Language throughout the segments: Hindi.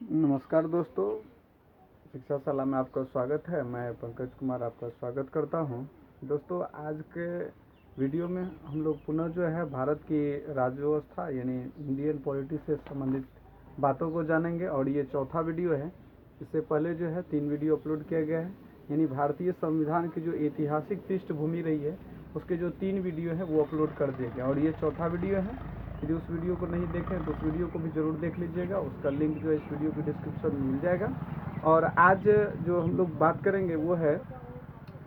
नमस्कार दोस्तों, शिक्षा सलाह में आपका स्वागत है। मैं पंकज कुमार आपका स्वागत करता हूं। दोस्तों, आज के वीडियो में हम लोग पुनः जो है भारत की राज्य व्यवस्था यानी इंडियन पॉलिटी से संबंधित बातों को जानेंगे और ये चौथा वीडियो है। इससे पहले जो है 3 वीडियो अपलोड किया गया है, यानी भारतीय संविधान की जो ऐतिहासिक पृष्ठभूमि रही है उसके जो 3 वीडियो है वो अपलोड कर दिए गए और ये चौथा वीडियो है। यदि उस वीडियो को नहीं देखें तो उस वीडियो को भी ज़रूर देख लीजिएगा, उसका लिंक जो है इस वीडियो की डिस्क्रिप्शन में मिल जाएगा। और आज जो हम लोग बात करेंगे वो है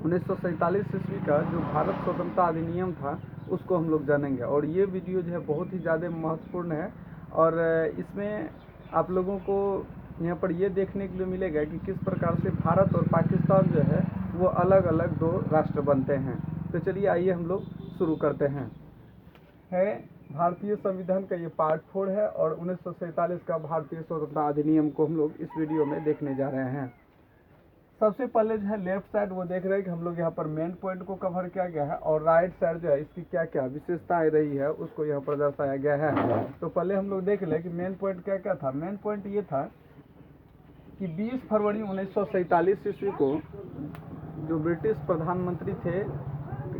1947 ईस्वी का जो भारत स्वतंत्रता अधिनियम था उसको हम लोग जानेंगे। और ये वीडियो जो है बहुत ही ज़्यादा महत्वपूर्ण है और इसमें आप लोगों को यहाँ पर ये देखने के लिए मिलेगा कि किस प्रकार से भारत और पाकिस्तान जो है वो अलग अलग 2 राष्ट्र बनते हैं। तो चलिए आइए हम लोग शुरू करते हैं। भारतीय संविधान का ये पार्ट 4 है और 1947 का भारतीय स्वतंत्रता अधिनियम को हम लोग इस वीडियो में देखने जा रहे हैं। सबसे पहले जो है लेफ्ट साइड वो देख रहे हैं कि हम लोग यहाँ पर मेन पॉइंट को कवर किया गया है और राइट साइड जो है इसकी क्या क्या विशेषताएं रही है उसको यहाँ पर दर्शाया गया है। तो पहले हम लोग देख लें कि मेन पॉइंट क्या क्या था। मेन पॉइंट ये था कि 20 फरवरी 1947 ईस्वी को जो ब्रिटिश प्रधानमंत्री थे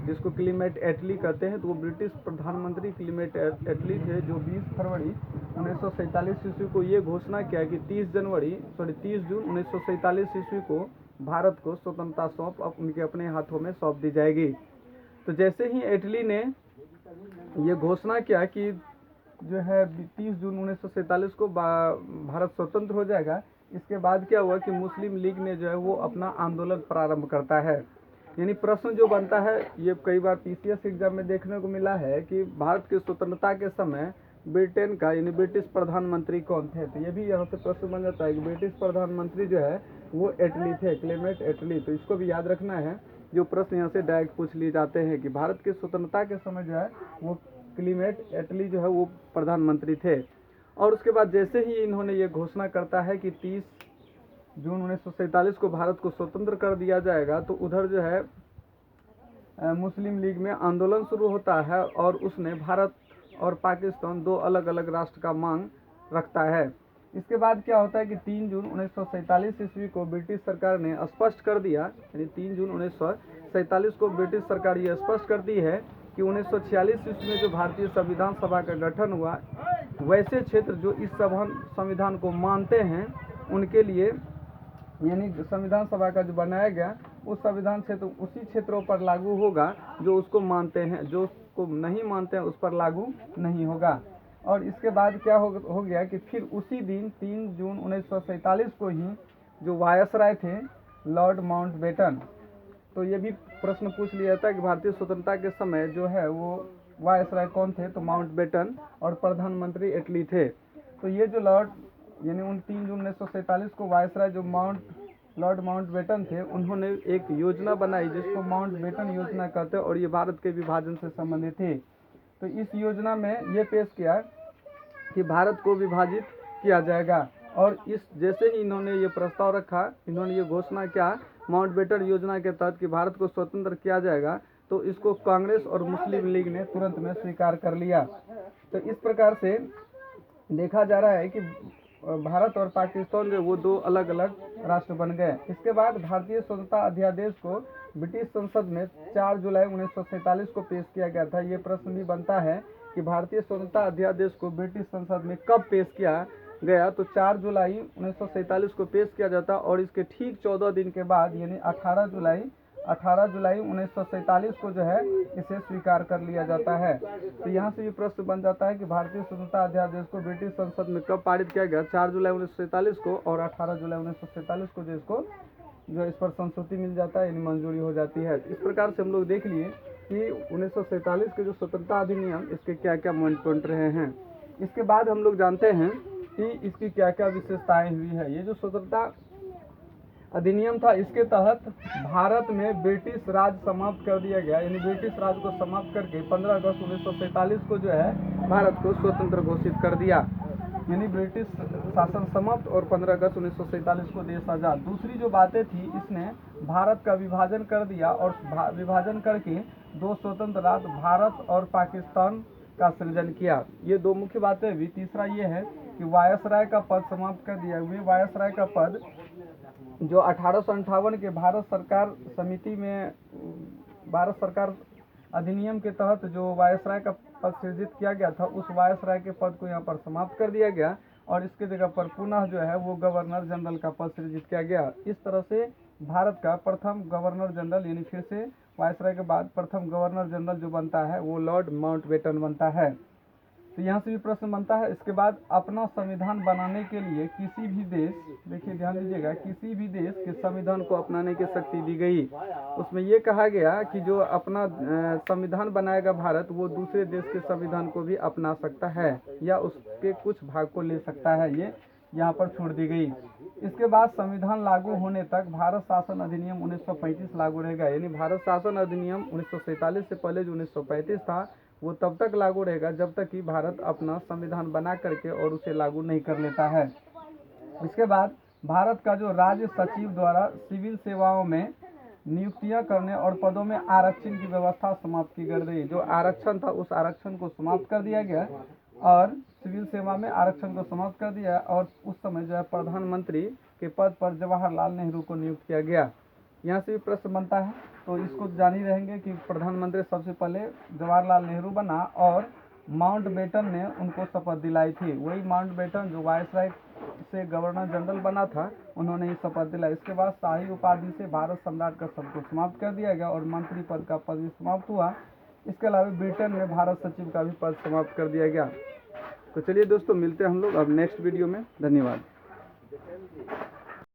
जिसको क्लीमेट एटली कहते हैं, तो वो ब्रिटिश प्रधानमंत्री क्लीमेट एटली थे जो 20 फरवरी 1947 ईस्वी को ये घोषणा किया कि 30 जून 1947 ईस्वी को भारत को स्वतंत्रता सौंप उनके अपने हाथों में सौंप दी जाएगी। तो जैसे ही एटली ने ये घोषणा किया कि जो है 30 जून 1947 को भारत स्वतंत्र हो जाएगा, इसके बाद क्या हुआ कि मुस्लिम लीग ने जो है वो अपना आंदोलन प्रारंभ करता है। यानी प्रश्न जो बनता है, ये कई बार पीसीएस एग्जाम में देखने को मिला है कि भारत की स्वतंत्रता के समय ब्रिटेन का यानी ब्रिटिश प्रधानमंत्री कौन थे। तो ये भी यहाँ से प्रश्न बन जाता है कि ब्रिटिश प्रधानमंत्री जो है वो एटली थे, क्लेमेट एटली। तो इसको भी याद रखना है, जो प्रश्न यहाँ से डायरेक्ट पूछ लिए जाते हैं कि भारत की स्वतंत्रता के समय जो है वो क्लेमेट एटली जो है वो प्रधानमंत्री थे। और उसके बाद जैसे ही इन्होंने ये घोषणा करता है कि 30 जून 1947 को भारत को स्वतंत्र कर दिया जाएगा, तो उधर जो है मुस्लिम लीग में आंदोलन शुरू होता है और उसने भारत और पाकिस्तान 2 अलग अलग राष्ट्र का मांग रखता है। इसके बाद क्या होता है कि 3 जून 1947 ईस्वी को ब्रिटिश सरकार ने स्पष्ट कर दिया, यानी 3 जून 1947 को ब्रिटिश सरकार ये स्पष्ट करती है कि 1946 ईस्वी में जो भारतीय संविधान सभा का गठन हुआ, वैसे क्षेत्र जो इस संविधान को मानते हैं उनके लिए, यानी संविधान सभा का जो बनाया गया उस संविधान क्षेत्र उसी क्षेत्रों पर लागू होगा जो उसको मानते हैं, जो उसको नहीं मानते हैं उस पर लागू नहीं होगा। और इसके बाद क्या हो गया कि फिर उसी दिन 3 जून 1947 को ही जो वायसराय थे लॉर्ड माउंटबेटन, तो ये भी प्रश्न पूछ लिया जाता है कि भारतीय स्वतंत्रता के समय जो है वो वायसराय कौन थे, तो माउंटबेटन और प्रधानमंत्री एटली थे। तो ये जो यानी उन 3 जून 1947 को वायसराय जो लॉर्ड माउंटबेटन थे, उन्होंने एक योजना बनाई जिसको माउंटबेटन योजना कहते हैं और ये भारत के विभाजन से संबंधित थी। तो इस योजना में ये पेश किया कि भारत को विभाजित किया जाएगा और इस जैसे ही इन्होंने ये प्रस्ताव रखा, इन्होंने ये घोषणा किया माउंटबेटन योजना के तहत कि भारत को स्वतंत्र किया जाएगा, तो इसको कांग्रेस और मुस्लिम लीग ने तुरंत में स्वीकार कर लिया। तो इस प्रकार से देखा जा रहा है कि भारत और पाकिस्तान जो वो 2 अलग अलग राष्ट्र बन गए। इसके बाद भारतीय स्वतंत्रता अध्यादेश को ब्रिटिश संसद में 4 जुलाई 1947 को पेश किया गया था। ये प्रश्न भी बनता है कि भारतीय स्वतंत्रता अध्यादेश को ब्रिटिश संसद में कब पेश किया गया, तो 4 जुलाई 1947 को पेश किया जाता और इसके ठीक 14 दिन के बाद यानी 18 जुलाई 1947 को जो है इसे स्वीकार कर लिया जाता है। तो यहाँ से भी प्रश्न बन जाता है कि भारतीय स्वतंत्रता अध्यादेश को ब्रिटिश संसद में कब पारित किया गया, 4 जुलाई 1947 को, और 18 जुलाई 1947 को जो इस पर संस्तुति मिल जाता है, यानी मंजूरी हो जाती है। इस प्रकार से हम लोग देख लिए कि 1947 के जो स्वतंत्रता अधिनियम इसके क्या क्या पॉइंट रहे हैं। इसके बाद हम लोग जानते हैं कि इसकी क्या क्या विशेषताएं हुई है। ये जो स्वतंत्रता अधिनियम था, इसके तहत भारत में ब्रिटिश राज समाप्त कर दिया गया, यानी ब्रिटिश राज को समाप्त करके 15 अगस्त 1947 को जो है भारत को स्वतंत्र घोषित कर दिया, यानी ब्रिटिश शासन समाप्त और 15 अगस्त 1947 को देश आजाद। दूसरी जो बातें थी, इसने भारत का विभाजन कर दिया और विभाजन करके 2 स्वतंत्र राज्य भारत और पाकिस्तान का सृजन किया। ये 2 मुख्य बातें हुई। तीसरा ये है कि वायसराय का पद समाप्त कर दिया। वे वायसराय का पद जो 1858 के भारत सरकार समिति में भारत सरकार अधिनियम के तहत जो वायसराय का पद सृजित किया गया था, उस वायसराय के पद को यहाँ पर समाप्त कर दिया गया और इसके जगह पर पुनः जो है वो गवर्नर जनरल का पद सृजित किया गया। इस तरह से भारत का प्रथम गवर्नर जनरल, यानी फिर से वायसराय के बाद प्रथम गवर्नर जनरल जो बनता है वो लॉर्ड माउंटबेटन बनता है। तो यहाँ से भी प्रश्न बनता है। इसके बाद अपना संविधान बनाने के लिए किसी भी देश, देखिए ध्यान दीजिएगा, किसी भी देश के संविधान को अपनाने की शक्ति दी गई। उसमें ये कहा गया कि जो अपना संविधान बनाएगा भारत, वो दूसरे देश के संविधान को भी अपना सकता है या उसके कुछ भाग को ले सकता है, ये यहाँ पर छोड़ दी गई। इसके बाद संविधान लागू होने तक भारत शासन अधिनियम 1935 लागू रहेगा। यानी भारत शासन अधिनियम 1947 से पहले जो 1935 था वो तब तक लागू रहेगा जब तक कि भारत अपना संविधान बना करके और उसे लागू नहीं कर लेता है। इसके बाद भारत का जो राज्य सचिव द्वारा सिविल सेवाओं में नियुक्तियां करने और पदों में आरक्षण की व्यवस्था समाप्त की गई। जो आरक्षण था उस आरक्षण को समाप्त कर दिया गया और सिविल सेवा में आरक्षण को समाप्त कर दिया और उस समय जो है प्रधानमंत्री के पद पर जवाहरलाल नेहरू को नियुक्त किया गया। यहाँ से भी प्रश्न बनता है, तो इसको जान ही रहेंगे कि प्रधानमंत्री सबसे पहले जवाहरलाल नेहरू बना और माउंटबेटन ने उनको शपथ दिलाई थी। वही माउंटबेटन जो वायसराय से गवर्नर जनरल बना था, उन्होंने ही शपथ दिलाई। इसके बाद शाही उपाधि से भारत सम्राट का शब्द को समाप्त कर दिया गया और मंत्री पद का पद भी समाप्त हुआ। इसके अलावा ब्रिटेन में भारत सचिव का भी पद समाप्त कर दिया गया। तो चलिए दोस्तों, मिलते हैं हम लोग अब नेक्स्ट वीडियो में। धन्यवाद।